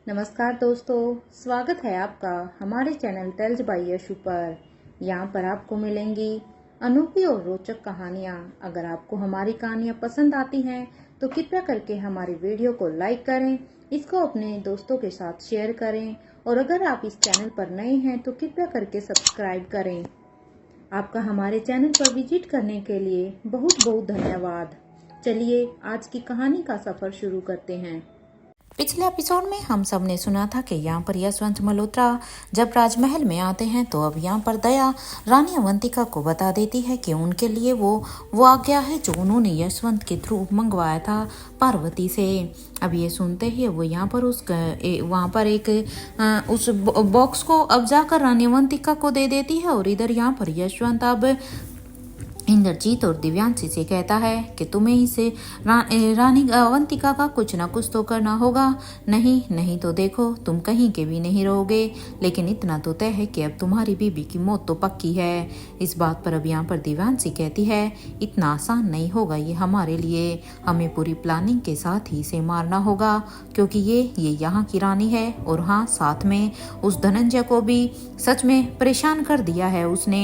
नमस्कार दोस्तों, स्वागत है आपका हमारे चैनल टेल्स बाय यशु पर। यहाँ पर आपको मिलेंगी अनोखी और रोचक कहानियाँ। अगर आपको हमारी कहानियाँ पसंद आती हैं तो कृपया करके हमारी वीडियो को लाइक करें, इसको अपने दोस्तों के साथ शेयर करें और अगर आप इस चैनल पर नए हैं तो कृपया करके सब्सक्राइब करें। आपका हमारे चैनल पर विजिट करने के लिए बहुत बहुत धन्यवाद। चलिए आज की कहानी का सफर शुरू करते हैं। पिछले एपिसोड में हम सब ने सुना था कि यहाँ पर यशवंत मल्होत्रा जब राजमहल में आते हैं तो अब यहाँ पर दया रानी अवंतिका को बता देती है कि उनके लिए वो आज्ञा है जो उन्होंने यशवंत के थ्रू मंगवाया था पार्वती से। अब ये सुनते ही वो यहाँ पर वहाँ पर उस बॉक्स को अब जाकर रानी अवंतिका को दे देती है और इधर यहाँ पर यशवंत अब इंद्रजीत और दिव्यांशी से कहता है कि तुम्हें ही से रानी अवंतिका का कुछ ना कुछ तो करना होगा, नहीं तो देखो तुम कहीं के भी नहीं रहोगे। लेकिन इतना तो तय है कि अब तुम्हारी बीबी की मौत तो पक्की है। इस बात पर अब यहाँ पर दिव्यांशी कहती है इतना आसान नहीं होगा ये हमारे लिए, हमें पूरी प्लानिंग के साथ ही इसे मारना होगा क्योंकि ये यहाँ की रानी है और हाँ साथ में उस धनंजय को भी सच में परेशान कर दिया है उसने।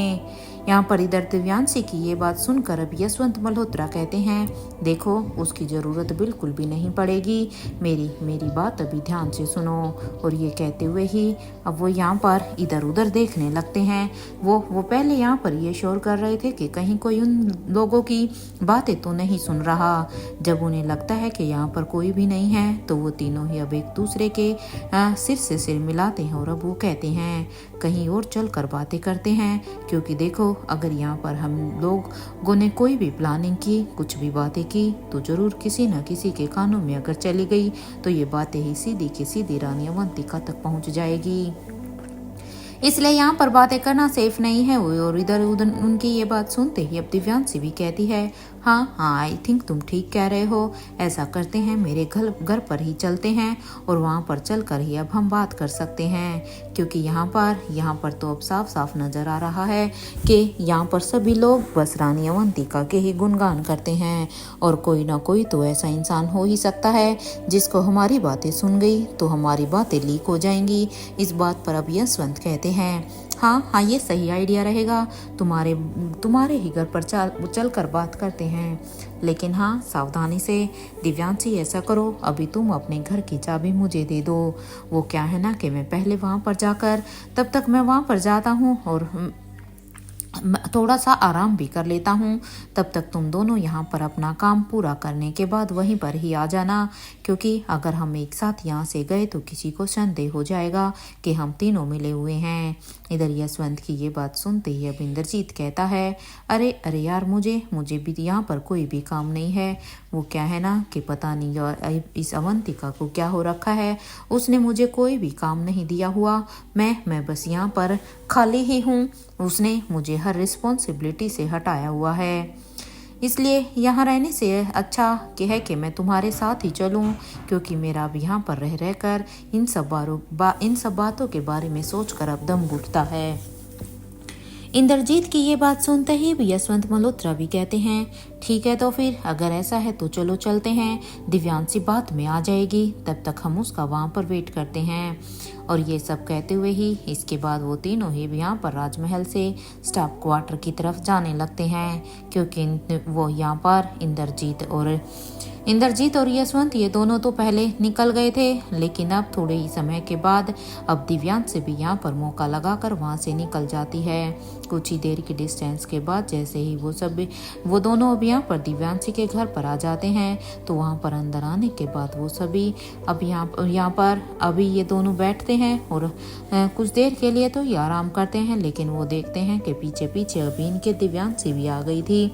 यहाँ पर इधर दिव्यांशी की ये बात सुनकर अब यशवंत मल्होत्रा कहते हैं देखो उसकी ज़रूरत बिल्कुल भी नहीं पड़ेगी, मेरी बात अभी ध्यान से सुनो। और ये कहते हुए ही अब वो यहाँ पर इधर उधर देखने लगते हैं। वो पहले यहाँ पर ये शोर कर रहे थे कि कहीं कोई उन लोगों की बातें तो नहीं सुन रहा। जब उन्हें लगता है कि यहाँ पर कोई भी नहीं है तो वो तीनों ही अब एक दूसरे के सिर से सिर मिलाते हैं और अब वो कहते हैं कहीं और चल कर बातें करते हैं क्योंकि देखो अगर यहाँ पर हम लोगों ने कोई भी प्लानिंग की, कुछ भी बातें की तो जरूर किसी न किसी के कानों में अगर चली गई तो ये बातें ही सीधी की सीधी रानी अवंतिका तक पहुँच जाएगी। इसलिए यहाँ पर बातें करना सेफ नहीं है। और इधर उधर उनकी ये बात सुनते ही अब दिव्यांशी भी कहती है हाँ आई थिंक तुम ठीक कह रहे हो, ऐसा करते हैं मेरे घर पर ही चलते हैं और वहाँ पर चलकर ही अब हम बात कर सकते हैं क्योंकि यहाँ पर तो अब साफ साफ नजर आ रहा है कि यहाँ पर सभी लोग बस रानी अवंतिका के ही गुणगान करते हैं और कोई ना कोई तो ऐसा इंसान हो ही सकता है जिसको हमारी बातें सुन गई तो हमारी बातें लीक हो जाएंगी। इस बात पर अब यशवंत कहते हैं हाँ ये सही आइडिया रहेगा, तुम्हारे ही घर पर चल कर बात करते हैं। लेकिन हाँ सावधानी से दिव्यांशी ऐसा करो अभी तुम अपने घर की चाबी मुझे दे दो। वो क्या है ना कि मैं पहले वहाँ पर जाकर तब तक मैं वहाँ पर जाता हूँ और थोड़ा सा आराम भी कर लेता हूँ, तब तक तुम दोनों यहाँ पर अपना काम पूरा करने के बाद वहीं पर ही आ जाना क्योंकि अगर हम एक साथ यहाँ से गए तो किसी को संदेह हो जाएगा कि हम तीनों मिले हुए हैं। इधर यशवंत की ये बात सुनते ही अब इंद्रजीत कहता है अरे यार मुझे भी यहाँ पर कोई भी काम नहीं है। वो क्या है ना कि पता नहीं इस अवंतिका को क्या हो रखा है, उसने मुझे कोई भी काम नहीं दिया हुआ, मैं बस यहाँ पर खाली ही हूँ। उसने मुझे हर रिस्पॉन्सिबिलिटी से हटाया हुआ है, इसलिए यहाँ रहने से अच्छा है कि मैं तुम्हारे साथ ही चलूँ क्योंकि मेरा अब यहाँ पर रह कर इन सब बातों के बारे में सोचकर अब दम घुटता है। इंद्रजीत की ये बात सुनते ही यशवंत मल्होत्रा भी कहते हैं ठीक है तो फिर अगर ऐसा है तो चलो चलते हैं, दिव्यांशी बात में आ जाएगी, तब तक हम उसका वहाँ पर वेट करते हैं। और ये सब कहते हुए ही इसके बाद वो तीनों ही यहाँ पर राजमहल से स्टाफ क्वार्टर की तरफ जाने लगते हैं क्योंकि वो यहाँ पर इंद्रजीत और यशवंत ये दोनों तो पहले निकल गए थे, लेकिन अब थोड़े ही समय के बाद अब दिव्यांशी भी यहाँ पर मौका लगाकर वहाँ से निकल जाती है। कुछ ही देर की डिस्टेंस के बाद जैसे ही वो दोनों अब यहाँ पर दिव्यांशी के घर पर आ जाते हैं तो वहाँ पर अंदर आने के बाद वो सभी अब यहाँ पर अभी ये दोनों बैठते हैं और कुछ देर के लिए तो ये आराम करते हैं, लेकिन वो देखते हैं कि पीछे पीछे अभी इनके दिव्यांशी भी आ गई थी।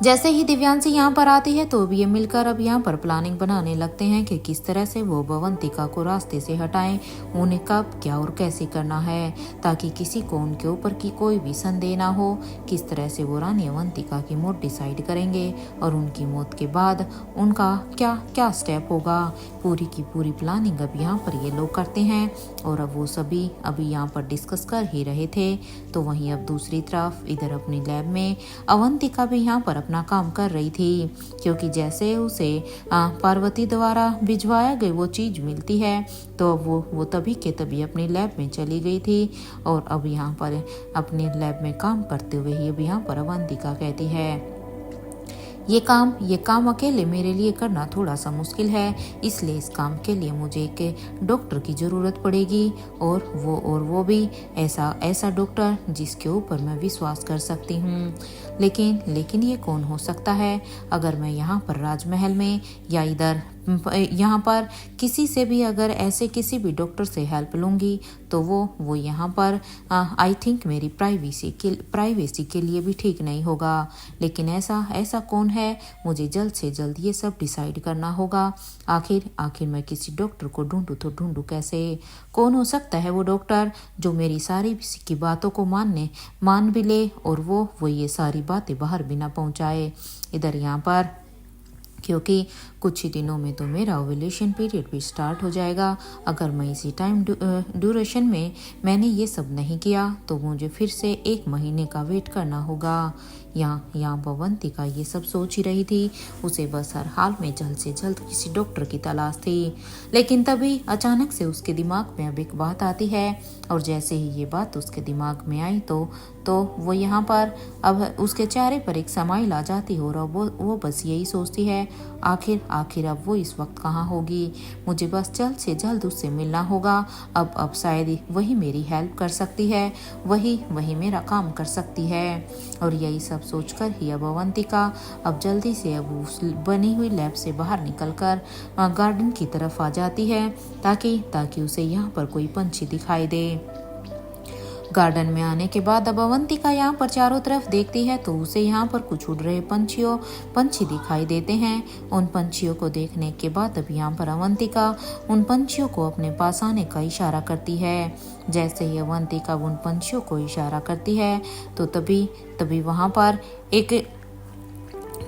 जैसे ही दिव्यांशी यहाँ पर आती है तो ये मिलकर अब यहाँ पर प्लानिंग बनाने लगते हैं कि किस तरह से वो अवंतिका को रास्ते से हटाएं, उन्हें कब क्या और कैसे करना है ताकि किसी को उनके ऊपर की कोई भी संदेह ना हो। किस तरह से वो रानी अवंतिका की मौत डिसाइड करेंगे और उनकी मौत के बाद उनका क्या क्या स्टेप होगा, पूरी की पूरी प्लानिंग अब यहाँ पर ये लोग करते हैं। और अब वो सभी अभी यहाँ पर डिस्कस कर ही रहे थे तो वहीं अब दूसरी तरफ इधर अपनी लैब में अवंतिका भी यहाँ पर अपना काम कर रही थी, क्योंकि जैसे उसे पार्वती द्वारा भिजवाया गई वो चीज़ मिलती है तो वो तभी के तभी अपनी लैब में चली गई थी। और अब यहाँ पर अपने लैब में काम करते हुए ही अब यहाँ पर अवंतिका कहती है, ये काम अकेले मेरे लिए करना थोड़ा सा मुश्किल है, इसलिए इस काम के लिए मुझे एक डॉक्टर की ज़रूरत पड़ेगी, और वो भी ऐसा डॉक्टर जिसके ऊपर मैं विश्वास कर सकती हूँ। लेकिन ये कौन हो सकता है? अगर मैं यहाँ पर राजमहल में या इधर यहाँ पर किसी से भी अगर ऐसे किसी भी डॉक्टर से हेल्प लूँगी तो वो यहाँ पर आई थिंक मेरी प्राइवेसी के लिए भी ठीक नहीं होगा। लेकिन ऐसा कौन है? मुझे जल्द से जल्द ये सब डिसाइड करना होगा। आखिर मैं किसी डॉक्टर को ढूंढूं तो ढूंढूं कैसे? कौन हो सकता है वो डॉक्टर जो मेरी सारी की बातों को मान भी ले और वो ये सारी बातें बाहर भी ना पहुंचाए। इधर यहाँ पर क्योंकि कुछ ही दिनों में तो मेरा ओव्यूलेशन पीरियड भी स्टार्ट हो जाएगा। अगर मैं इसी टाइम ड्यूरेशन में मैंने ये सब नहीं किया तो मुझे फिर से 1 महीने का वेट करना होगा। यहाँ अवंतिका ये सब सोच ही रही थी। उसे बस हर हाल में जल्द से जल्द किसी डॉक्टर की तलाश थी। लेकिन तभी अचानक से उसके दिमाग में अब एक बात आती है, और जैसे ही ये बात उसके दिमाग में आई तो वो यहाँ पर अब उसके चेहरे पर एक स्माइल आ जाती है, और अब वो बस यही सोचती है, आखिर अब वो इस वक्त कहाँ होगी? मुझे बस जल्द से जल्द उससे मिलना होगा। अब शायद वही मेरी हेल्प कर सकती है, वही मेरा काम कर सकती है। और यही सब सोचकर ही अब अवंतिका अब जल्दी से अब उस बनी हुई लैब से बाहर निकलकर गार्डन की तरफ आ जाती है, ताकि उसे यहाँ पर कोई पंछी दिखाई दे। गार्डन में आने के बाद अब अवंतिका यहाँ पर चारों तरफ देखती है तो उसे यहाँ पर कुछ उड़ रहे पंछी दिखाई देते हैं। उन पंछियों को देखने के बाद अब यहाँ पर अवंतिका उन पंछियों को अपने पास आने का इशारा करती है। जैसे ही अवंतिका उन पंछियों को इशारा करती है तो तभी वहाँ पर एक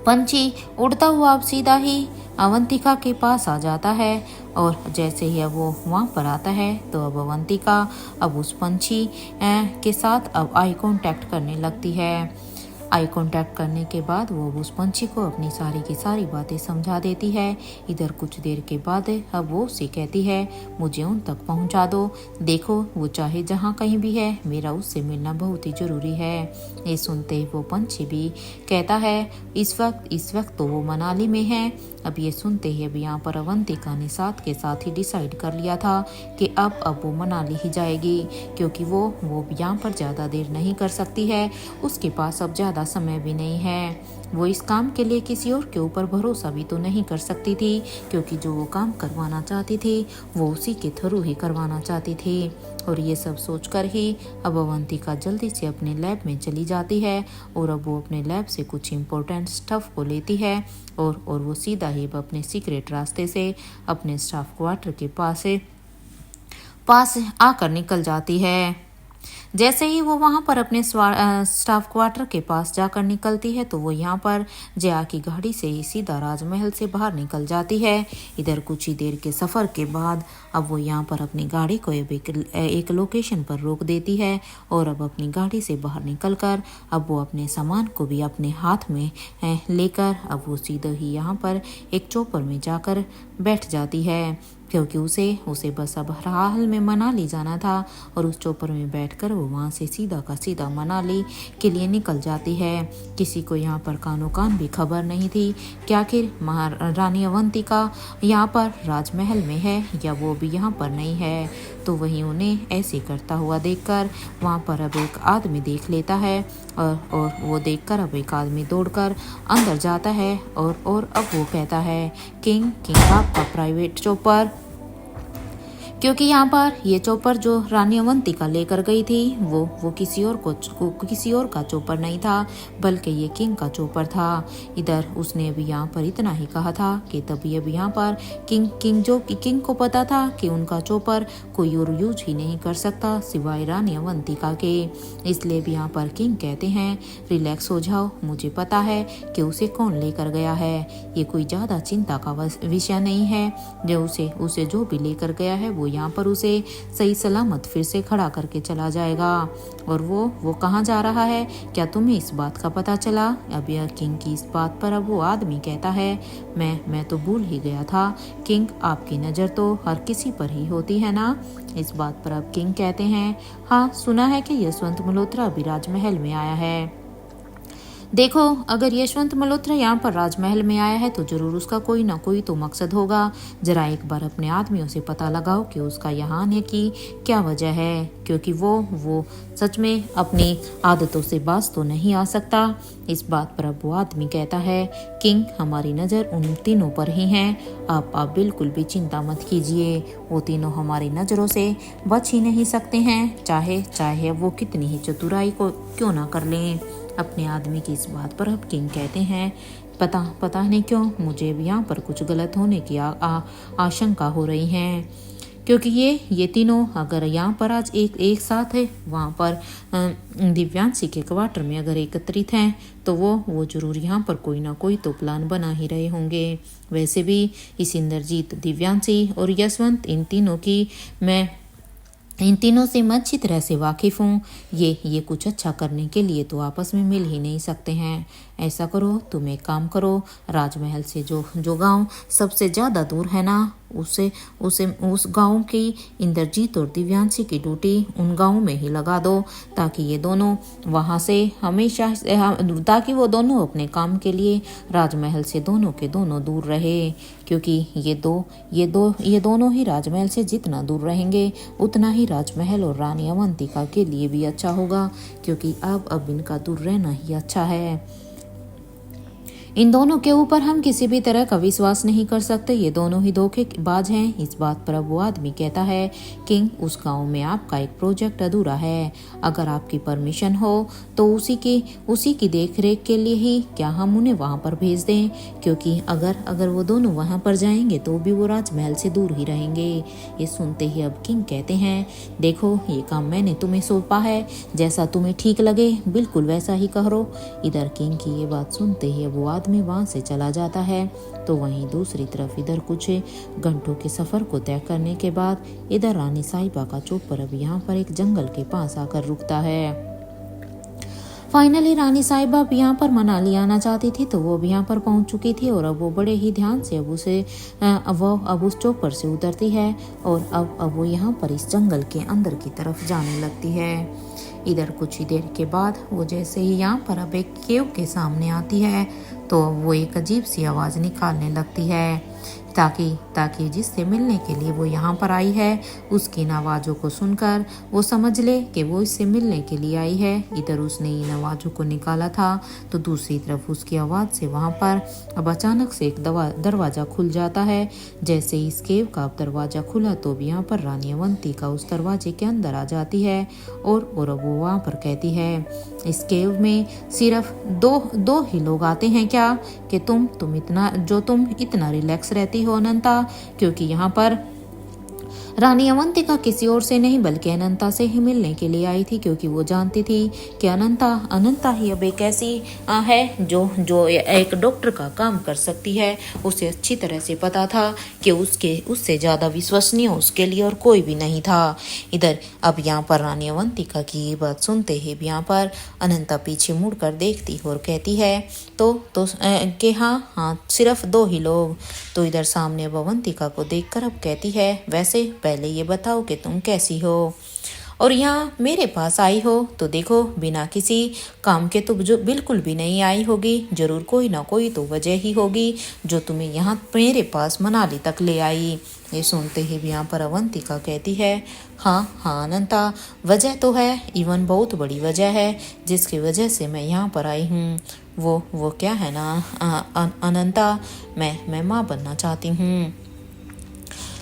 पंछी उड़ता हुआ अब सीधा ही अवंतिका के पास आ जाता है। और जैसे ही अब वो वहाँ पर आता है तो अब अवंतिका अब उस पंछी के साथ अब आई कांटेक्ट करने लगती है। आई कांटेक्ट करने के बाद वो उस पंछी को अपनी सारी की सारी बातें समझा देती है। इधर कुछ देर के बाद अब वो उसे कहती है, मुझे उन तक पहुंचा दो। देखो वो चाहे जहाँ कहीं भी है, मेरा उससे मिलना बहुत ही ज़रूरी है। ये सुनते ही वो पंछी भी कहता है, इस वक्त तो वो मनाली में है। अब ये सुनते ही अब यहाँ पर अवंतिका ने साथ के साथ ही डिसाइड कर लिया था कि अब वो मनाली ही जाएगी, क्योंकि वो यहाँ पर ज़्यादा देर नहीं कर सकती है। उसके पास अब ज़्यादा समय भी नहीं है। वो इस काम के लिए किसी और के ऊपर भरोसा भी तो नहीं कर सकती थी, क्योंकि जो वो काम करवाना चाहती थी वो उसी के थ्रू ही करवाना चाहती थी। और ये सब सोचकर ही अब अवंतिका जल्दी से अपने लैब में चली जाती है, और अब वो अपने लैब से कुछ इम्पोर्टेंट स्टफ को लेती है और वो सीधा ही अपने सीक्रेट रास्ते से अपने स्टाफ क्वार्टर के पास आकर निकल जाती है। जैसे ही वो वहाँ पर अपने स्टाफ क्वार्टर के पास जाकर निकलती है तो वो यहाँ पर जया की गाड़ी से ही सीधा राजमहल से बाहर निकल जाती है। इधर कुछ ही देर के सफ़र के बाद अब वो यहाँ पर अपनी गाड़ी को एक लोकेशन पर रोक देती है, और अब अपनी गाड़ी से बाहर निकलकर अब वो अपने सामान को भी अपने हाथ में लेकर अब वो सीधा ही यहाँ पर एक चौपर में जाकर बैठ जाती है, क्योंकि उसे बस अब हाल में मनाली जाना था। और उस चौपर में बैठकर वो वहाँ से सीधा का सीधा मनाली के लिए निकल जाती है। किसी को यहाँ पर कानो कान भी खबर नहीं थी कि आखिर महारानी अवंतिका यहाँ पर राजमहल में है या वो भी यहाँ पर नहीं है। तो वहीं उन्हें ऐसे करता हुआ देखकर वहाँ पर अब एक आदमी देख लेता है, और वो देखकर अब एक आदमी दौड़कर अंदर जाता है, और अब वो कहता है, किंग आपका प्राइवेट चौपर, क्योंकि यहाँ पर ये चौपर जो रानी अवंतिका लेकर गई थी वो किसी और का चौपर नहीं था, बल्कि ये किंग का चौपर था। इधर उसने अभी यहाँ पर इतना ही कहा था कि तभी अभी यहाँ पर किंग को पता था कि उनका चौपर कोई और यूज ही नहीं कर सकता सिवाय रानी अवंतिका के। इसलिए भी यहाँ पर किंग कहते हैं, रिलैक्स हो जाओ, मुझे पता है कि उसे कौन लेकर गया है। ये कोई ज़्यादा चिंता का विषय नहीं है। जो उसे जो भी लेकर गया है वो यहाँ पर उसे सही सलामत फिर से खड़ा करके चला जाएगा। और वो कहाँ जा रहा है, क्या तुम्हें इस बात का पता चला? अब यह किंग की इस बात पर अब वो आदमी कहता है, मैं तो भूल ही गया था किंग, आपकी नज़र तो हर किसी पर ही होती है ना। इस बात पर अब किंग कहते हैं, हाँ सुना है कि यशवंत मल्होत्रा अभी राजमहल में आया है। देखो, अगर यशवंत मल्होत्रा यहाँ पर राजमहल में आया है तो जरूर उसका कोई ना कोई तो मकसद होगा। जरा एक बार अपने आदमियों से पता लगाओ कि उसका यहाँ आने की क्या वजह है, क्योंकि वो सच में अपनी आदतों से बाज तो नहीं आ सकता। इस बात पर अब वो आदमी कहता है, किंग हमारी नज़र उन तीनों पर ही हैं, आप बिल्कुल भी चिंता मत कीजिए, वो तीनों हमारी नज़रों से बच ही नहीं सकते हैं, चाहे वो कितनी ही चतुराई को क्यों ना कर लें। अपने आदमी की इस बात पर अब किंग कहते हैं, पता नहीं क्यों मुझे भी यहाँ पर कुछ गलत होने की आशंका हो रही है, क्योंकि ये तीनों अगर यहाँ पर आज एक साथ है, वहाँ पर दिव्यांशी के क्वार्टर में अगर एकत्रित हैं तो वो जरूर यहाँ पर कोई ना कोई तो प्लान बना ही रहे होंगे। वैसे भी इस इंद्रजीत, दिव्यांशी और यशवंत, इन तीनों से मैं अच्छी तरह से वाकिफ़ हूँ। ये कुछ अच्छा करने के लिए तो आपस में मिल ही नहीं सकते हैं। ऐसा करो, तुम एक काम करो, राजमहल से जो गांव सबसे ज़्यादा दूर है ना, उस गांव की इंद्रजीत और दिव्यांशी की ड्यूटी उन गांव में ही लगा दो, ताकि ये दोनों वहां से हमेशा, ताकि वो दोनों अपने काम के लिए राजमहल से दोनों के दोनों दूर रहे, क्योंकि ये दोनों ही राजमहल से जितना दूर रहेंगे उतना ही राजमहल और रानी अवंतिका के लिए भी अच्छा होगा, क्योंकि अब इनका दूर रहना ही अच्छा है। इन दोनों के ऊपर हम किसी भी तरह का विश्वास नहीं कर सकते, ये दोनों ही धोखेबाज हैं। इस बात पर अब वो आदमी कहता है, किंग उस गांव में आपका एक प्रोजेक्ट अधूरा है, अगर आपकी परमिशन हो तो उसी की देखरेख के लिए ही क्या हम उन्हें वहां पर भेज दें, क्योंकि अगर वो दोनों वहां पर जाएंगे तो भी वो राजमहल से दूर ही रहेंगे। ये सुनते ही अब किंग कहते हैं, देखो ये काम मैंने तुम्हें सौंपा है, जैसा तुम्हें ठीक लगे बिल्कुल वैसा ही करो। इधर किंग की ये बात सुनते ही वो आदमी वहां से चला जाता है। तो वहीं दूसरी तरफ इधर कुछ घंटों के सफर को तय करने के बाद इधर रानी साहिबा का चोपर अब यहाँ पर एक जंगल के पास आकर रुकता है। फाइनली रानी साहिबा अब यहाँ पर मनाली आना चाहती थी, तो वो अब यहाँ पर पहुँच चुकी थी और अब वो बड़े ही ध्यान से अब उस चोपर से उतरती है और अब वो यहाँ पर इस जंगल के अंदर की तरफ जाने लगती है। इधर कुछ ही देर के बाद वो जैसे ही यहाँ पर अब एक केव के सामने आती है तो वो एक अजीब सी आवाज़ निकालने लगती है, ताकि जिससे मिलने के लिए वो यहाँ पर आई है उसकी इन आवाज़ों को सुनकर वो समझ ले कि वो इससे मिलने के लिए आई है। इधर उसने इन आवाज़ों को निकाला था तो दूसरी तरफ उसकी आवाज़ से वहाँ पर अब अचानक से एक दरवाज़ा खुल जाता है। जैसे इस केव का दरवाज़ा खुला तो अब यहाँ पर रानी अवंतिका उस दरवाजे के अंदर आ जाती है और अब वो वहाँ पर कहती है, इस केव में सिर्फ दो ही लोग आते हैं क्या, कि तुम इतना रिलैक्स रहती हो अनंता, क्योंकि यहाँ पर रानी अवंतिका किसी और से नहीं बल्कि अनंता से ही मिलने के लिए आई थी, क्योंकि वो जानती थी कि अनंता ही अब एक ऐसी है जो एक डॉक्टर का काम कर सकती है। उसे अच्छी तरह से पता था कि उससे ज़्यादा विश्वसनीय उसके लिए और कोई भी नहीं था। इधर अब यहाँ पर रानी अवंतिका की ये बात सुनते ही यहाँ पर अनंता पीछे मुड़कर देखती और कहती है कि हाँ सिर्फ 2 ही लोग। तो इधर सामने अवंतिका को देखकर अब कहती है, वैसे पहले ये बताओ कि तुम कैसी हो और यहाँ मेरे पास आई हो, तो देखो बिना किसी काम के तो जो बिल्कुल भी नहीं आई होगी, जरूर कोई ना कोई तो वजह ही होगी जो तुम्हें यहाँ मेरे पास मनाली तक ले आई। ये सुनते ही भी यहाँ पर अवंतिका कहती है, हाँ अनंता, वजह तो है, इवन बहुत बड़ी वजह है जिसकी वजह से मैं यहाँ पर आई हूँ। वो क्या है ना अनंता, मैं माँ बनना चाहती हूँ,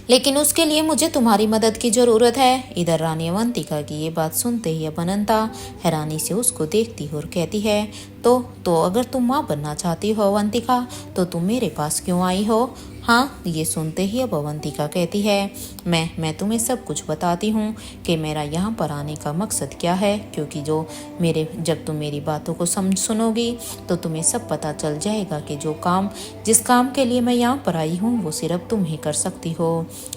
लेकिन उसके लिए मुझे तुम्हारी मदद की ज़रूरत है। इधर रानी अवंतिका की ये बात सुनते ही अब अनंता हैरानी से उसको देखती और कहती है, तो अगर तुम माँ बनना चाहती हो अवंतिका, तो तुम मेरे पास क्यों आई हो? हाँ, ये सुनते ही अब अवंतिका कहती है, मैं तुम्हें सब कुछ बताती हूँ कि मेरा यहाँ पर आने का मकसद क्या है, क्योंकि जब तुम मेरी बातों को सुनोगी तो तुम्हें सब पता चल जाएगा कि जिस काम के लिए मैं यहाँ पर आई हूँ वो सिर्फ तुम ही कर सकती हो।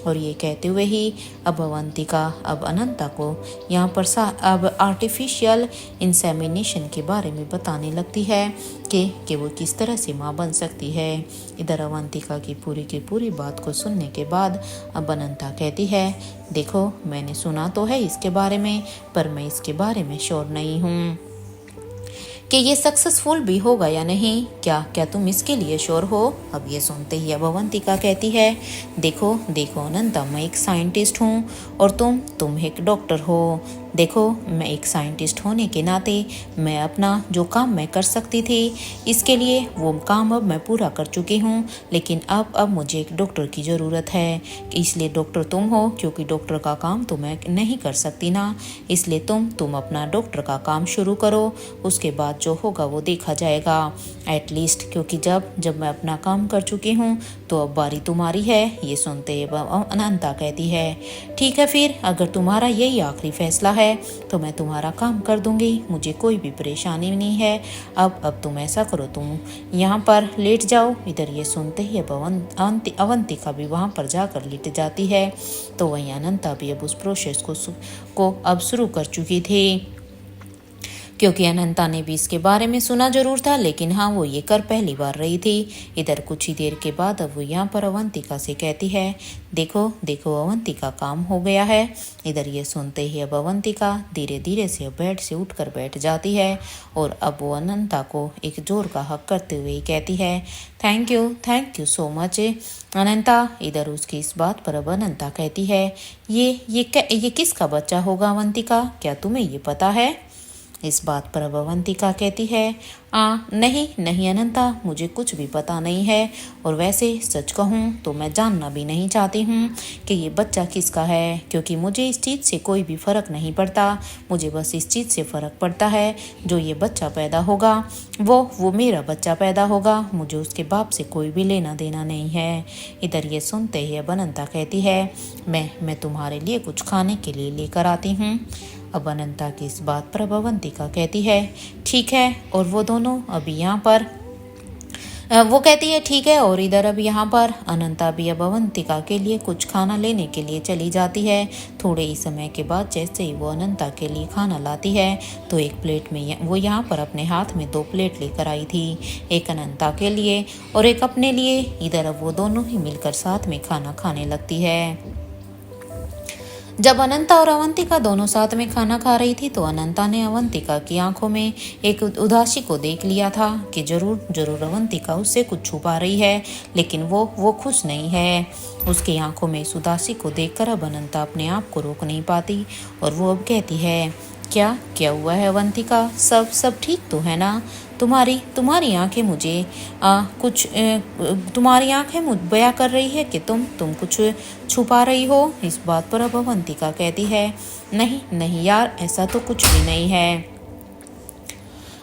और ये कहते हुए ही अब अवंतिका अब अनंता को यहाँ पर अब आर्टिफिशियल इंसेमिनेशन के बारे में बताने लगती है कि वो किस तरह से माँ बन सकती है। इधर अवंतिका की पूरी बात को सुनने के बाद अब अनंता कहती है, देखो मैंने सुना तो है इसके बारे में, पर मैं इसके बारे में श्योर नहीं हूँ कि ये सक्सेसफुल भी होगा या नहीं। क्या तुम इसके लिए श्योर हो? अब ये सुनते ही अब अवंतिका कहती है, देखो अनंता, मैं एक साइंटिस्ट हूँ और तुम एक डॉक्टर हो। देखो, मैं एक साइंटिस्ट होने के नाते मैं अपना जो काम मैं कर सकती थी इसके लिए वो काम अब मैं पूरा कर चुकी हूँ, लेकिन अब मुझे एक डॉक्टर की ज़रूरत है। इसलिए डॉक्टर तुम हो, क्योंकि डॉक्टर का काम तो मैं नहीं कर सकती ना, इसलिए तुम अपना डॉक्टर का काम शुरू करो, उसके बाद जो होगा वो देखा जाएगा। एटलीस्ट क्योंकि जब मैं अपना काम कर चुकी हूँ तो अब बारी तुम्हारी है। ये सुनते अनंता कहती है, ठीक है, फिर अगर तुम्हारा यही आखिरी फैसला है तो मैं तुम्हारा काम कर दूंगी, मुझे कोई भी परेशानी नहीं है। अब तुम ऐसा करो, तुम यहाँ पर लेट जाओ। इधर ये सुनते ही अब अवंतिका भी वहाँ पर जाकर लेट जाती है। तो वहीं अनंता भी अब उस प्रोसेस को अब शुरू कर चुकी थी, क्योंकि अनंता ने भी इसके बारे में सुना जरूर था, लेकिन हाँ, वो ये कर पहली बार रही थी। इधर कुछ ही देर के बाद अब वो यहाँ पर अवंतिका से कहती है, देखो अवंतिका, काम हो गया है। इधर ये सुनते ही अब अवंतिका धीरे धीरे से बेड से उठकर बैठ जाती है और अब वो अनंता को एक जोर का हक करते हुए कहती है, थैंक यू सो मच अनंता। इधर उसकी इस बात पर अब अनंता कहती है, ये किसका बच्चा होगा अवंतिका, क्या तुम्हें ये पता है? इस बात पर अब अवंतिका कहती है, नहीं अनंता, मुझे कुछ भी पता नहीं है, और वैसे सच कहूँ तो मैं जानना भी नहीं चाहती हूँ कि ये बच्चा किसका है, क्योंकि मुझे इस चीज़ से कोई भी फ़र्क नहीं पड़ता। मुझे बस इस चीज़ से फ़र्क पड़ता है, जो ये बच्चा पैदा होगा वो मेरा बच्चा पैदा होगा, मुझे उसके बाप से कोई भी लेना देना नहीं है। इधर ये सुनते ही अब अनंता कहती है, मैं तुम्हारे लिए कुछ खाने के लिए लेकर आती हूँ। अब अनंता की इस बात पर अवंतिका कहती है, ठीक है, और वो दोनों अभी यहाँ पर वो कहती है ठीक है, और इधर अब यहाँ पर अनंता भी अब अवंतिका के लिए कुछ खाना लेने के लिए चली जाती है। थोड़े ही समय के बाद जैसे ही वो अनंता के लिए खाना लाती है तो एक प्लेट में वो यहाँ पर अपने हाथ में 2 प्लेट लेकर आई थी, एक अनंता के लिए और एक अपने लिए। इधर अब वो दोनों ही मिलकर साथ में खाना खाने लगती है। जब अनंता और अवंतिका दोनों साथ में खाना खा रही थी तो अनंता ने अवंतिका की आंखों में एक उदासी को देख लिया था कि जरूर अवंतिका उससे कुछ छुपा रही है, लेकिन वो खुश नहीं है। उसकी आंखों में इस उदासी को देखकर अब अनंता अपने आप को रोक नहीं पाती और वो अब कहती है, क्या हुआ है अवंतिका, सब ठीक तो है ना? तुम्हारी आंखें मुझे तुम्हारी आंखें बयां कर रही है कि तुम कुछ छुपा रही हो। इस बात पर अब अवंतिका कहती है, नहीं यार, ऐसा तो कुछ भी नहीं है।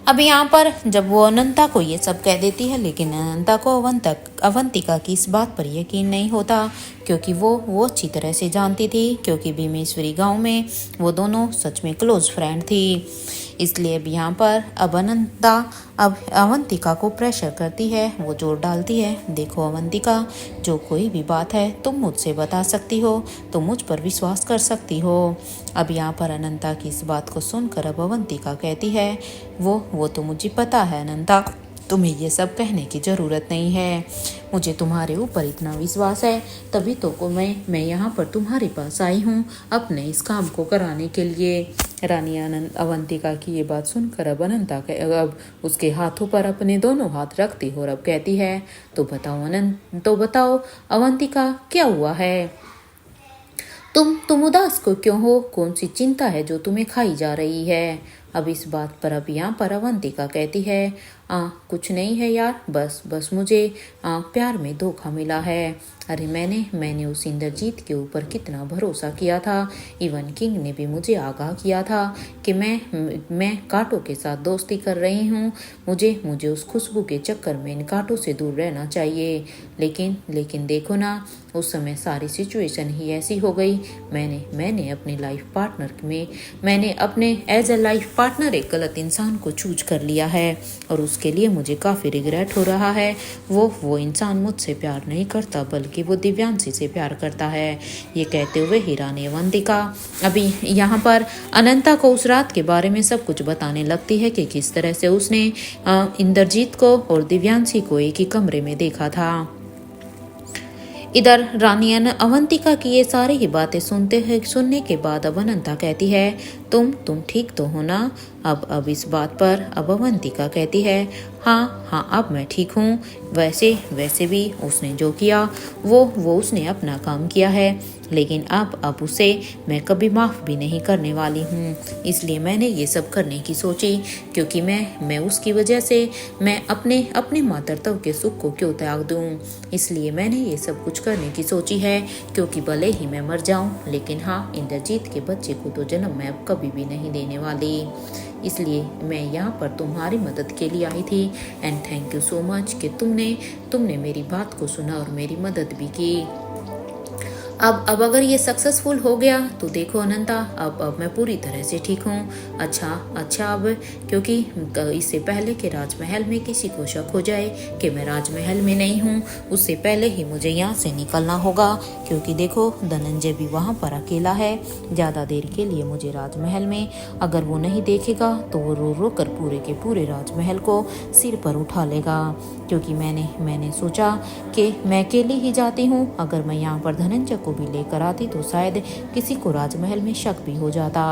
अब यहाँ पर जब वो अनंता को ये सब कह देती है, लेकिन अनंता को अवंतिका की इस बात पर यकीन नहीं होता, क्योंकि वो अच्छी तरह से जानती थी, क्योंकि भीमेश्वरी गांव में वो दोनों सच में क्लोज फ्रेंड थी। इसलिए अब यहाँ पर अब अनंता अब अवंतिका को प्रेशर करती है, वो जोर डालती है, देखो अवंतिका, जो कोई भी बात है तुम मुझसे बता सकती हो, तुम मुझ पर विश्वास कर सकती हो। अब यहाँ पर अनंता की इस बात को सुनकर अब अवंतिका कहती है, वो तो मुझे पता है अनंता, तुम्हें ये सब कहने की ज़रूरत नहीं है, मुझे तुम्हारे ऊपर इतना विश्वास है, तभी तो मैं यहाँ पर तुम्हारे पास आई हूँ अपने इस काम को कराने के लिए। रानी अवंतिका की ये बात सुनकर अब अनंता अब उसके हाथों पर अपने दोनों हाथ रखती और अब कहती है, तो बताओ अवंतिका, क्या हुआ है? तुम उदास क्यों हो? कौन सी चिंता है जो तुम्हें खाई जा रही है? अब इस बात पर अब यहाँ पर अवंतिका कहती है, कुछ नहीं है यार, बस मुझे प्यार में धोखा मिला है। अरे मैंने उस इंद्रजीत के ऊपर कितना भरोसा किया था। इवन किंग ने भी मुझे आगाह किया था कि मैं कांटों के साथ दोस्ती कर रही हूँ, मुझे उस खुशबू के चक्कर में इन कांटों से दूर रहना चाहिए। लेकिन देखो ना, उस समय सारी सिचुएशन ही ऐसी हो गई। मैंने अपने लाइफ पार्टनर में मैंने अपने एज अ लाइफ पार्टनर एक गलत इंसान को चूज कर लिया है और उसके लिए मुझे काफ़ी रिग्रेट हो रहा है। वो इंसान मुझसे प्यार नहीं करता, बल्कि वो दिव्यांशी से प्यार करता है। ये कहते हुए ही रानी अवंतिका अभी यहाँ पर अनंता को उस रात के बारे में सब कुछ बताने लगती है कि किस तरह से उसने इंद्रजीत को और दिव्यांशी को एक ही कमरे में देखा था। इधर रानी अवंतिका की ये सारी ही बातें सुनने के बाद अब अनंता कहती है, तुम ठीक तो हो ना? अब इस बात पर अब अवंतिका कहती है, हाँ अब मैं ठीक हूँ। वैसे भी उसने जो किया वो उसने अपना काम किया है, लेकिन अब उसे मैं कभी माफ़ भी नहीं करने वाली हूँ। इसलिए मैंने ये सब करने की सोची, क्योंकि मैं उसकी वजह से मैं अपने मातृत्व के सुख को क्यों त्याग दूँ। इसलिए मैंने ये सब कुछ करने की सोची है, क्योंकि भले ही मैं मर जाऊँ, लेकिन हाँ, इंद्रजीत के बच्चे को तो जन्म मैं अब कभी भी नहीं देने वाली। इसलिए मैं यहाँ पर तुम्हारी मदद के लिए आई थी। And thank you so much कि तुमने मेरी बात को सुना और मेरी मदद भी की। अब अगर ये सक्सेसफुल हो गया तो देखो अनंता, अब मैं पूरी तरह से ठीक हूँ। अच्छा अब क्योंकि इससे पहले कि राजमहल में किसी को शक हो जाए कि मैं राजमहल में नहीं हूँ, उससे पहले ही मुझे यहाँ से निकलना होगा। क्योंकि देखो धनंजय भी वहाँ पर अकेला है। ज़्यादा देर के लिए मुझे राजमहल में अगर वो नहीं देखेगा तो वो रो रो कर पूरे के पूरे राजमहल को सिर पर उठा लेगा। क्योंकि मैंने सोचा कि मैं अकेली ही जाती हूँ, अगर मैं यहाँ पर धनंजय को भी लेकर आती तो शायद किसी को राजमहल में शक भी हो जाता।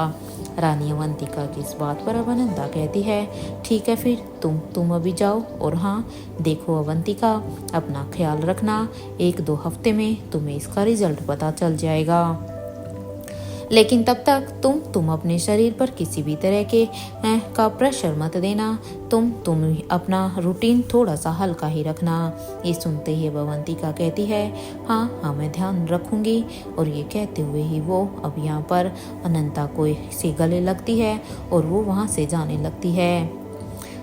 रानी अवंतिका की इस बात पर अब अनंता कहती है, ठीक है फिर तुम अभी जाओ। और हाँ देखो अवंतिका, अपना ख्याल रखना, 1-2 हफ्ते में तुम्हें इसका रिजल्ट पता चल जाएगा। लेकिन तब तक तुम अपने शरीर पर किसी भी तरह के का प्रेशर मत देना। तुम अपना रूटीन थोड़ा सा हल्का ही रखना। ये सुनते ही अवंतिका कहती है, हाँ मैं ध्यान रखूंगी। और ये कहते हुए ही वो अब यहाँ पर अनंता को से गले लगती है और वो वहाँ से जाने लगती है।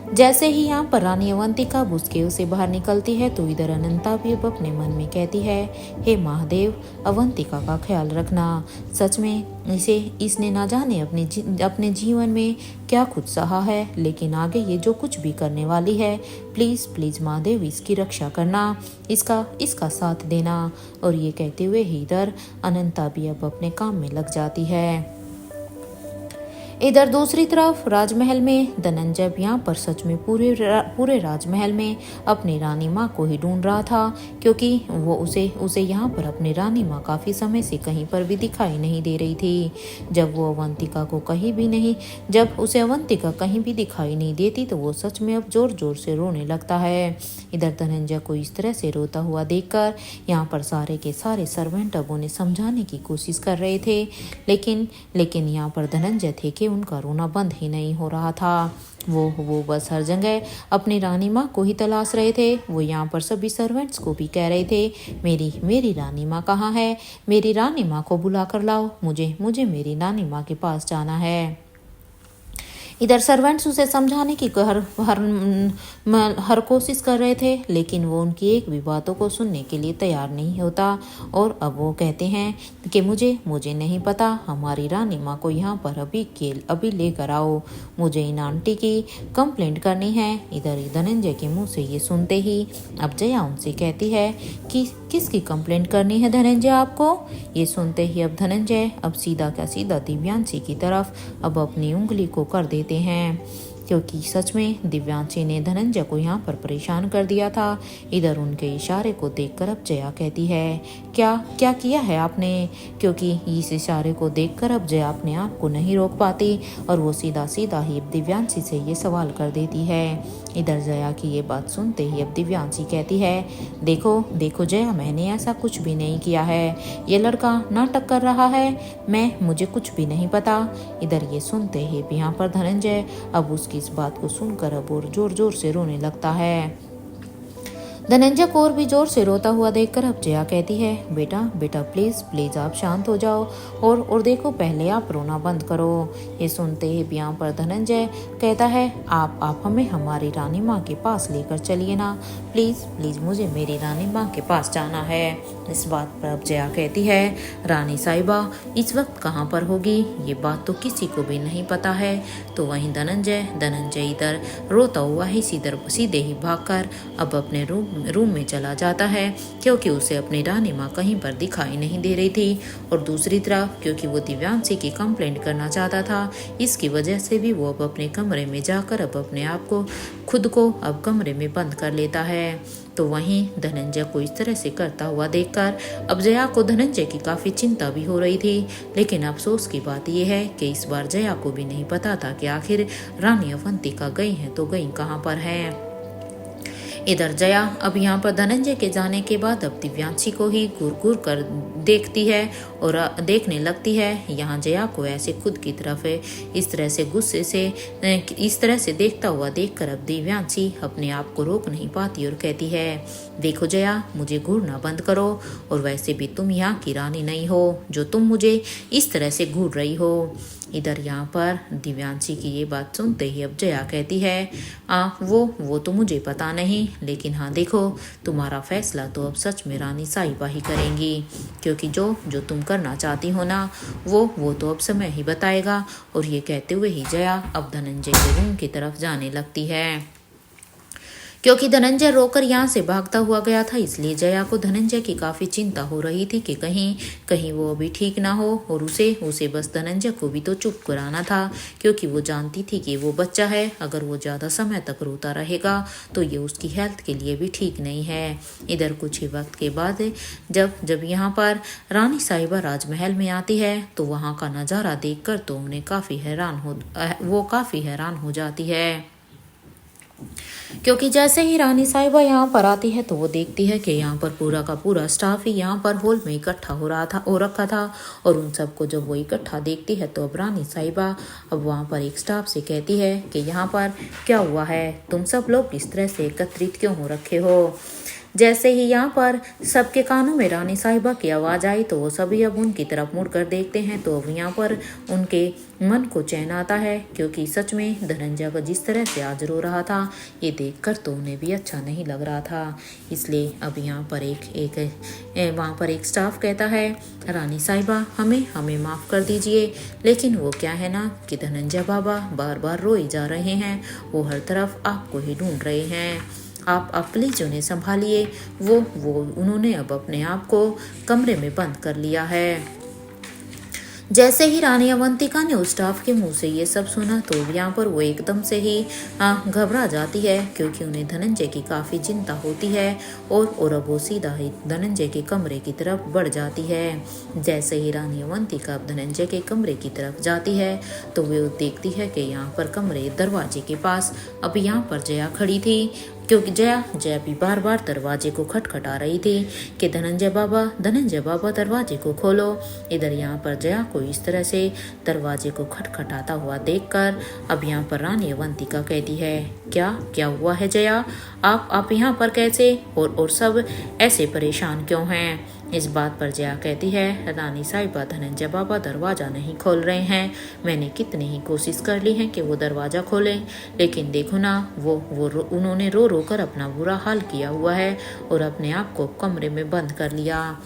जैसे ही यहाँ पर रानी अवंतिका बुस्केव से बाहर निकलती है तो इधर अनंता भी अब अपने मन में कहती है, हे महादेव, अवंतिका का ख्याल रखना। सच में इसने ना जाने अपने जीवन में क्या कुछ सहा है, लेकिन आगे ये जो कुछ भी करने वाली है, प्लीज़ महादेव इसकी रक्षा करना, इसका साथ देना। और ये कहते हुए ही इधर अनंता भी अब अपने काम में लग जाती है। इधर दूसरी तरफ राजमहल में धनंजय यहाँ पर सच में पूरे राजमहल में अपनी रानी माँ को ही ढूंढ रहा था, क्योंकि वो उसे यहाँ पर अपनी रानी माँ काफ़ी समय से कहीं पर भी दिखाई नहीं दे रही थी। जब उसे अवंतिका कहीं भी दिखाई नहीं देती तो वो सच में अब जोर जोर से रोने लगता है। इधर धनंजय को इस तरह से रोता हुआ देखकर यहाँ पर सारे के सारे सर्वेंट अब उन्हें समझाने की कोशिश कर रहे थे, लेकिन यहाँ पर धनंजय थे कि उनका रोना बंद ही नहीं हो रहा था। वो बस हर जगह अपनी रानी माँ को ही तलाश रहे थे। वो यहाँ पर सभी सर्वेंट्स को भी कह रहे थे, मेरी रानी माँ कहाँ है? मेरी रानी माँ को बुला कर लाओ, मुझे मेरी रानी माँ के पास जाना है। इधर सर्वेंट्स उसे समझाने की हर कोशिश कर रहे थे, लेकिन वो उनकी एक भी बातों को सुनने के लिए तैयार नहीं होता। और अब वो कहते हैं कि मुझे नहीं पता, हमारी रानी माँ को यहाँ पर अभी लेकर आओ, मुझे इन आंटी की कंप्लेंट करनी है। इधर धनंजय के मुंह से ये सुनते ही अब जया उनसे कहती है कि किसकी कंप्लेंट करनी है धनंजय आपको? ये सुनते ही अब धनंजय अब सीधा का सीधा दिव्यांशी की तरफ अब अपनी उंगली को कर देते हैं, क्योंकि सच में दिव्यांशी ने धनंजय को यहाँ पर परेशान कर दिया था। इधर उनके इशारे को देखकर अब जया कहती है, क्या किया है आपने? क्योंकि इस इशारे को देखकर अब जया अपने आप को नहीं रोक पाती और वो सीधा ही दिव्यांशी से ये सवाल कर देती है। इधर जया की ये बात सुनते ही अब दिव्यांशी कहती है, देखो देखो जया, मैंने ऐसा कुछ भी नहीं किया है, ये लड़का नाटक कर रहा है, मुझे कुछ भी नहीं पता। इधर ये सुनते ही यहाँ पर धनंजय अब उसकी इस बात को सुनकर अब और जोर जोर से रोने लगता है। धनंजय को और भी जोर से रोता हुआ देखकर अब जया कहती है, बेटा बेटा प्लीज प्लीज आप शांत हो जाओ और देखो, पहले आप रोना बंद करो। ये सुनते ही यहाँ पर धनंजय कहता है, आप हमें हमारी रानी माँ के पास लेकर चलिए ना, प्लीज प्लीज मुझे मेरी रानी माँ के पास जाना है। इस बात पर अब जया कहती है, रानी साहिबा इस वक्त कहाँ पर होगी, ये बात तो किसी को भी नहीं पता है। तो वहीं धनंजय इधर रोता हुआ ही सीधे ही भागकर अब अपने रूम में चला जाता है, क्योंकि उसे अपनी रानी माँ कहीं पर दिखाई नहीं दे रही थी। और दूसरी तरफ क्योंकि वो दिव्यांशी की कंप्लेंट करना चाहता था, इसकी वजह से भी वो अब अपने कमरे में जाकर अब अपने आप को खुद को अब कमरे में बंद कर लेता है। तो वहीं धनंजय को इस तरह से करता हुआ देखकर अब जया को धनंजय की काफी चिंता भी हो रही थी। लेकिन अफसोस की बात यह है कि इस बार जया को भी नहीं पता था कि आखिर रानी अवंतिका गई हैं तो गई कहाँ पर है। इधर जया अब यहाँ पर धनंजय के जाने के बाद अब दिव्यांशी को ही घूर घूर कर देखती है और देखने लगती है। यहाँ जया को ऐसे खुद की तरफ इस तरह से गुस्से से इस तरह से देखता हुआ देखकर अब दिव्यांशी अपने आप को रोक नहीं पाती और कहती है, देखो जया, मुझे घूरना बंद करो, और वैसे भी तुम यहाँ की रानी नहीं हो जो तुम मुझे इस तरह से घूर रही हो। इधर यहाँ पर दिव्यांशी की ये बात सुनते ही अब जया कहती है, वो तो मुझे पता नहीं, लेकिन हाँ देखो, तुम्हारा फैसला तो अब सच में रानी साहिबा ही करेंगी, क्योंकि जो तुम करना चाहती हो ना, वो तो अब समय ही बताएगा। और ये कहते हुए ही जया अब धनंजय के रूम की तरफ जाने लगती है। क्योंकि धनंजय रोकर यहाँ से भागता हुआ गया था, इसलिए जया को धनंजय की काफी चिंता हो रही थी कि कहीं वो अभी ठीक ना हो। और उसे बस धनंजय को भी तो चुप कराना था, क्योंकि वो जानती थी कि वो बच्चा है, अगर वो ज्यादा समय तक रोता रहेगा तो ये उसकी हेल्थ के लिए भी ठीक नहीं है। इधर कुछ ही वक्त के बाद जब यहाँ पर रानी साहिबा राजमहल में आती है तो वहाँ का नजारा देखकर तो उन्हें काफी हैरान हो जाती है। क्योंकि जैसे ही रानी साहिबा यहाँ पर आती है तो वो देखती है कि यहाँ पर पूरा का पूरा स्टाफ ही यहाँ पर हॉल में इकट्ठा हो रखा था। और उन सबको जब वो इकट्ठा देखती है तो अब रानी साहिबा अब वहाँ पर एक स्टाफ से कहती है कि यहाँ पर क्या हुआ है, तुम सब लोग इस तरह से एकत्रित क्यों हो रखे हो। जैसे ही यहाँ पर सबके कानों में रानी साहिबा की आवाज़ आई तो वो सभी अब उनकी तरफ मुड़कर देखते हैं। तो अब यहाँ पर उनके मन को चैन आता है, क्योंकि सच में धनंजय को जिस तरह से आज रो रहा था ये देखकर तो उन्हें भी अच्छा नहीं लग रहा था। इसलिए अब यहाँ पर वहाँ पर एक स्टाफ कहता है, रानी साहिबा हमें माफ़ कर दीजिए, लेकिन वो क्या है ना कि धनंजय बाबा बार बार रोए जा रहे हैं, वो हर तरफ आपको ही ढूंढ रहे हैं, आप प्लीज उन्हें संभालिए। उन्होंने अब अपने आप को कमरे में बंद कर लिया है। जैसे ही रानी अवंतिका ने उस स्टाफ के मुंह से ये सब सुना तो यहाँ पर वो एकदम से ही घबरा जाती है, क्योंकि उन्हें धनंजय की काफ़ी चिंता होती है। और अब वो सीधा ही धनंजय के कमरे की तरफ बढ़ जाती है। जैसे ही रानी अवंतिका धनंजय के कमरे की तरफ जाती है तो वो देखती है कि यहाँ पर कमरे दरवाजे के पास अब यहाँ पर जया खड़ी थी, क्योंकि जया भी बार बार दरवाजे को खटखटा रही थी कि धनंजय बाबा दरवाजे को खोलो। इधर यहाँ पर जया को इस तरह से दरवाजे को खटखटाता हुआ देखकर अब यहाँ पर रानी अवंतिका कहती है, क्या हुआ है जया, आप यहाँ पर कैसे, और सब ऐसे परेशान क्यों हैं। इस बात पर जया कहती है, रानी साहिबा धनंजय बाबा दरवाज़ा नहीं खोल रहे हैं, मैंने कितनी ही कोशिश कर ली है कि वो दरवाज़ा खोलें, लेकिन देखो ना उन्होंने रो कर अपना बुरा हाल किया हुआ है और अपने आप को कमरे में बंद कर लिया।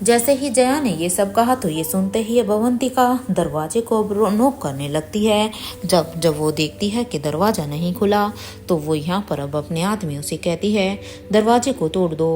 जैसे ही जया ने ये सब कहा तो ये सुनते ही अब अवंतिका दरवाजे को अब नॉक करने लगती है। जब वो देखती है कि दरवाज़ा नहीं खुला तो वो यहाँ पर अब अपने आदमियों से कहती है, दरवाजे को तोड़ दो।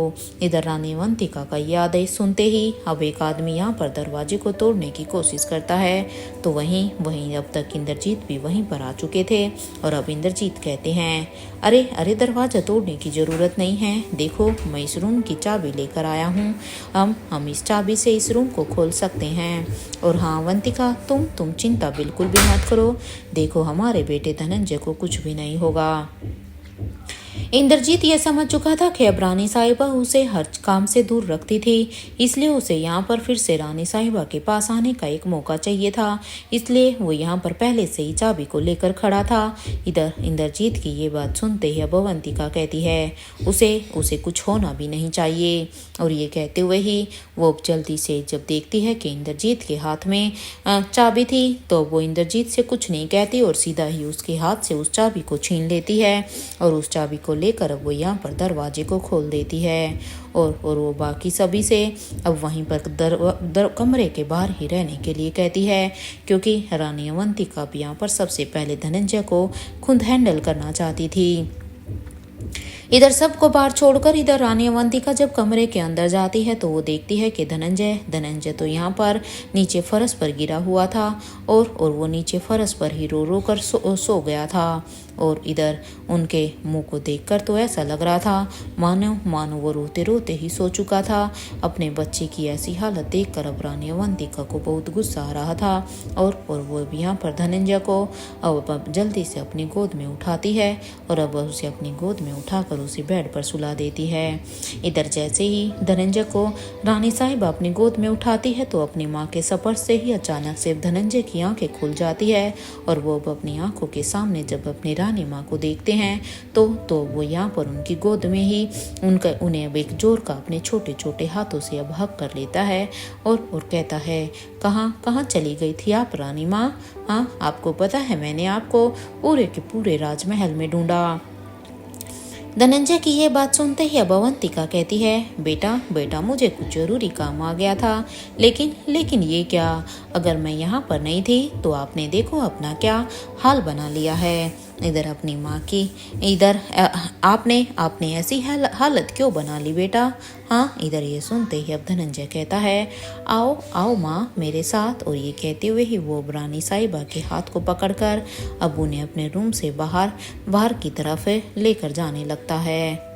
इधर रानी अवंतिका का ये आदेश सुनते ही अब एक आदमी यहाँ पर दरवाजे को तोड़ने की कोशिश करता है। तो वहीं अब तक इंद्रजीत भी वहीं पर आ चुके थे और अब इंद्रजीत कहते हैं, अरे दरवाज़ा तोड़ने की ज़रूरत नहीं है, देखो मैं इस रूम की चाबी लेकर आया हूँ, हम इस चाबी से इस रूम को खोल सकते हैं। और हाँ अवंतिका, तुम चिंता बिल्कुल भी मत करो, देखो हमारे बेटे धनंजय को कुछ भी नहीं होगा। इंद्रजीत ये समझ चुका था कि अब रानी साहिबा उसे हर काम से दूर रखती थी, इसलिए उसे यहाँ पर फिर से रानी साहिबा के पास आने का एक मौका चाहिए था। इसलिए वो यहाँ पर पहले से ही चाबी को लेकर खड़ा था। इधर इंद्रजीत की ये बात सुनते ही अब अवंतिका कहती है उसे कुछ होना भी नहीं चाहिए। और ये कहते हुए ही वो जल्दी से जब देखती है कि इंद्रजीत के हाथ में चाबी थी, तो वो इंद्रजीत से कुछ नहीं कहती और सीधा ही उसके हाथ से उस चाबी को छीन लेती है और उस चाबी को लेकर अब वो यहाँ पर दरवाजे को खोल देती है। और वो बाकी सभी से अब वहीं पर कमरे के बाहर ही रहने के लिए कहती है, क्योंकि रानी अवंतिका भी यहाँ पर सबसे पहले धनंजय को खुद हैंडल करना चाहती थी। इधर सबको बाहर छोड़कर इधर रानी अवंतिका जब कमरे के अंदर जाती है तो वो देखती है कि धनंजय तो यहाँ पर नीचे फर्श पर गिरा हुआ था और वो नीचे फर्श पर ही रो रो कर सो गया था। और इधर उनके मुंह को देखकर तो ऐसा लग रहा था मानो वो रोते रोते ही सो चुका था। अपने बच्चे की ऐसी हालत देखकर अब रानी अवंतिका को बहुत गुस्सा आ रहा था और वो यहाँ पर धनंजय को अब जल्दी से अपनी गोद में उठाती है और अब उसे अपनी गोद में उठाकर उसे बेड पर सुला देती है। इधर जैसे ही धनंजय को रानी साहिबा अपनी गोद में उठाती है तो अपनी माँ के स्पर्श से ही अचानक से धनंजय की आंखें खुल जाती है और वो अब अपनी आंखों के सामने जब अपनी रानी माँ को देखते हैं तो वो यहाँ पर उनकी गोद में ही उन्हें अब एक जोर का अपने छोटे छोटे हाथों से अब हक कर लेता है और कहता है, कहाँ चली गई थी आप रानी माँ? हाँ, आपको पता है मैंने आपको पूरे के पूरे राजमहल में ढूंढा। धनंजय की ये बात सुनते ही अब अवंतिका कहती है, बेटा मुझे कुछ जरूरी काम आ गया था, लेकिन ये क्या, अगर मैं यहाँ पर नहीं थी तो आपने देखो अपना क्या हाल बना लिया है। इधर अपनी माँ की इधर आपने ऐसी हालत क्यों बना ली बेटा? हाँ, इधर ये सुनते ही अब धनंजय कहता है, आओ माँ मेरे साथ। और ये कहते हुए ही वो रानी साहिबा के हाथ को पकड़कर अब उन्हें अपने रूम से बाहर की तरफ लेकर जाने लगता है।